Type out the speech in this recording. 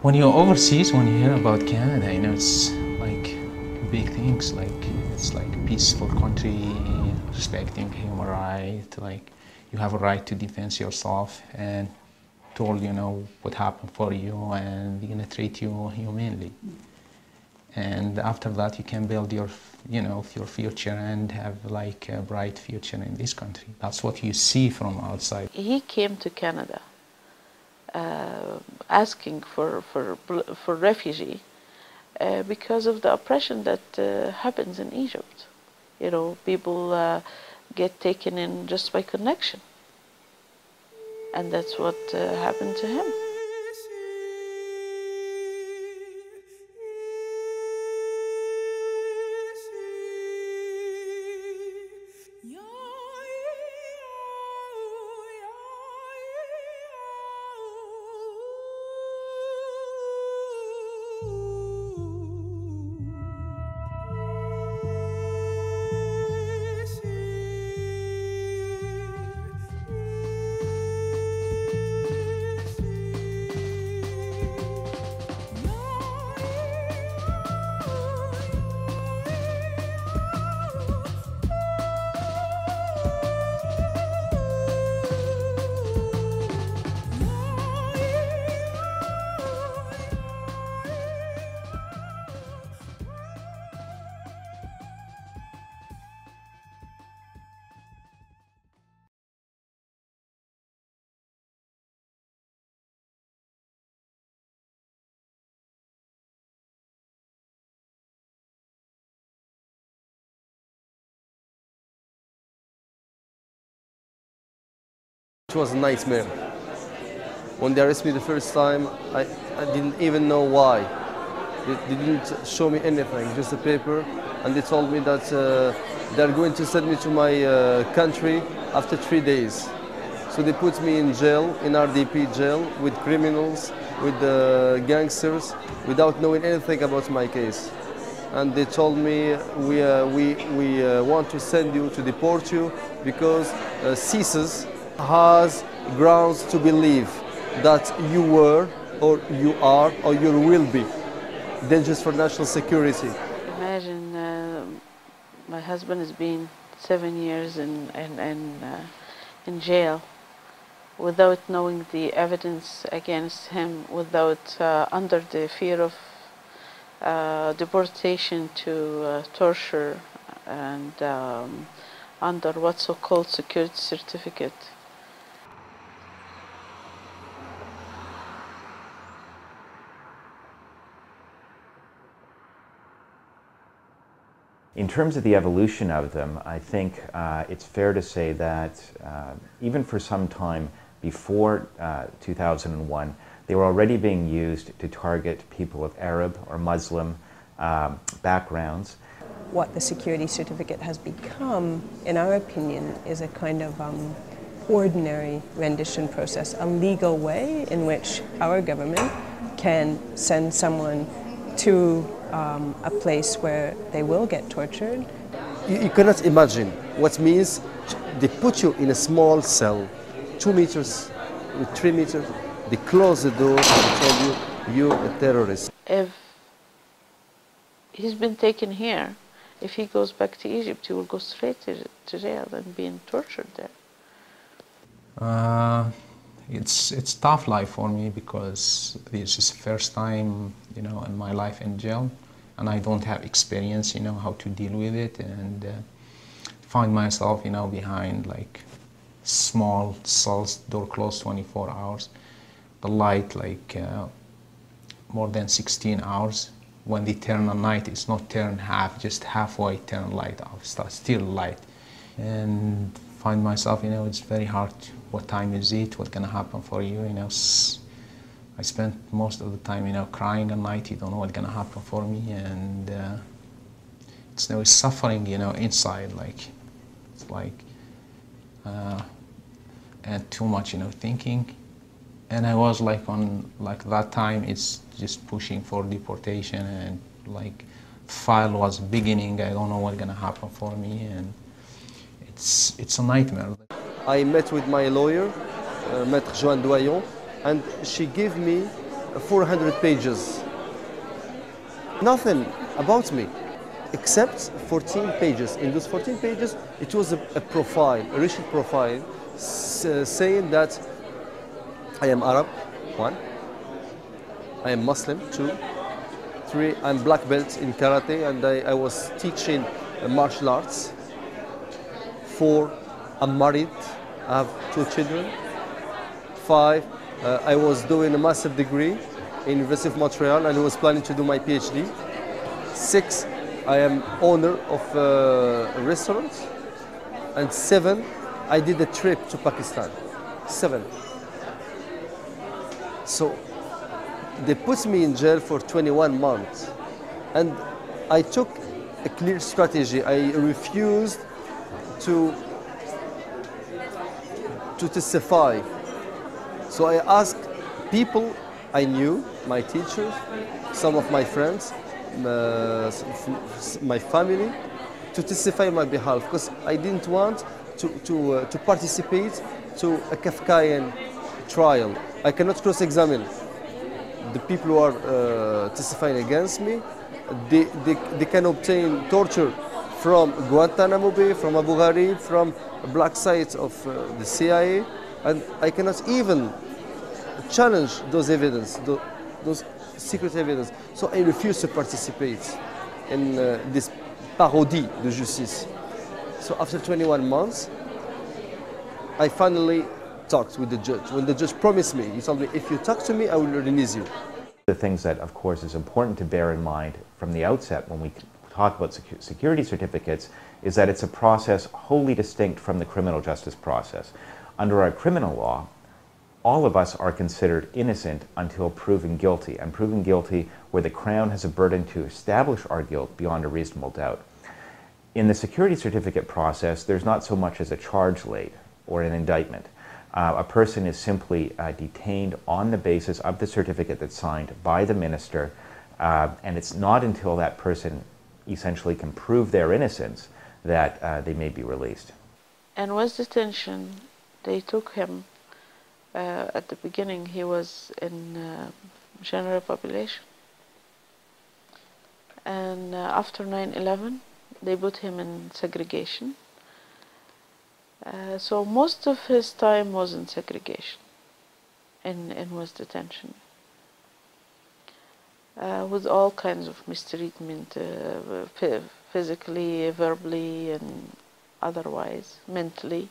When you're overseas, when you hear about Canada, it's like big things, like it's like a peaceful country, respecting human rights, like you have a right to defend yourself and told, what happened for you and they're gonna treat you humanely. And after that, you can build your future and have like a bright future in this country. That's what you see from outside. He came to Canada asking for refugee because of the oppression that happens in Egypt. People get taken in just by connection, and that's what happened to him. It was a nightmare. When they arrested me the first time, I didn't even know why. They didn't show me anything, just a paper, and they told me that they're going to send me to my country after 3 days. So they put me in jail, in RDP jail, with criminals, with gangsters, without knowing anything about my case. And they told me, we want to send you to deport you because CSIS has grounds to believe that you were, or you are, or you will be dangerous for national security. Imagine my husband has been 7 years in jail without knowing the evidence against him, without under the fear of deportation to torture, and under what's so-called security certificate. In terms of the evolution of them, I think it's fair to say that even for some time before 2001, they were already being used to target people of Arab or Muslim backgrounds. What the security certificate has become, in our opinion, is a kind of ordinary rendition process, a legal way in which our government can send someone to a place where they will get tortured. You cannot imagine what means they put you in a small cell, 2 meters, 3 meters, they close the door and tell you, you're a terrorist. If he's been taken here, if he goes back to Egypt, he will go straight to jail and being tortured there. It's tough life for me because this is the first time, in my life in jail, and I don't have experience, how to deal with it, and find myself, behind like small cells, door closed 24 hours, the light like more than 16 hours. When they turn on night, it's not turn half, just halfway turn light off, still light. And find myself, it's very hard. What time is it? What's gonna happen for you? I spent most of the time, crying at night. You don't know what's gonna happen for me, and it's suffering, inside. It's like, and too much, thinking. And I was on that time. It's just pushing for deportation, and file was beginning. I don't know what's gonna happen for me, and it's a nightmare. I met with my lawyer, Maître Joanne Doyon, and she gave me 400 pages. Nothing about me, except 14 pages. In those 14 pages, it was a profile, a racial profile, saying that I am Arab, 1, I am Muslim, 2, 3, I'm black belt in karate and I was teaching martial arts. 4, I'm married, I have 2 children. 5, I was doing a master's degree in University of Montreal and I was planning to do my PhD. 6, I am owner of a restaurant. And 7, I did a trip to Pakistan. 7. So they put me in jail for 21 months. And I took a clear strategy. I refused to testify. So I asked people I knew, my teachers, some of my friends, my family, to testify on my behalf, because I didn't want to participate to a Kafkaian trial. I cannot cross-examine the people who are testifying against me. They can obtain torture from Guantanamo Bay, from Abu Ghraib, from black sites of the CIA, and I cannot even challenge those evidence, those secret evidence. So I refuse to participate in this parodie de justice. So after 21 months, I finally talked with the judge. When the judge promised me, he told me, if you talk to me, I will release you. The things that, of course, is important to bear in mind from the outset when we talk about security certificates is that it's a process wholly distinct from the criminal justice process. Under our criminal law, all of us are considered innocent until proven guilty, and proven guilty where the Crown has a burden to establish our guilt beyond a reasonable doubt. In the security certificate process, there's not so much as a charge laid or an indictment. A person is simply detained on the basis of the certificate that's signed by the minister, and it's not until that person essentially can prove their innocence that they may be released. And with detention, they took him. At the beginning, he was in general population. And after 9/11, they put him in segregation. So most of his time was in segregation, in West detention, with all kinds of mistreatment, physically, verbally, and otherwise, mentally.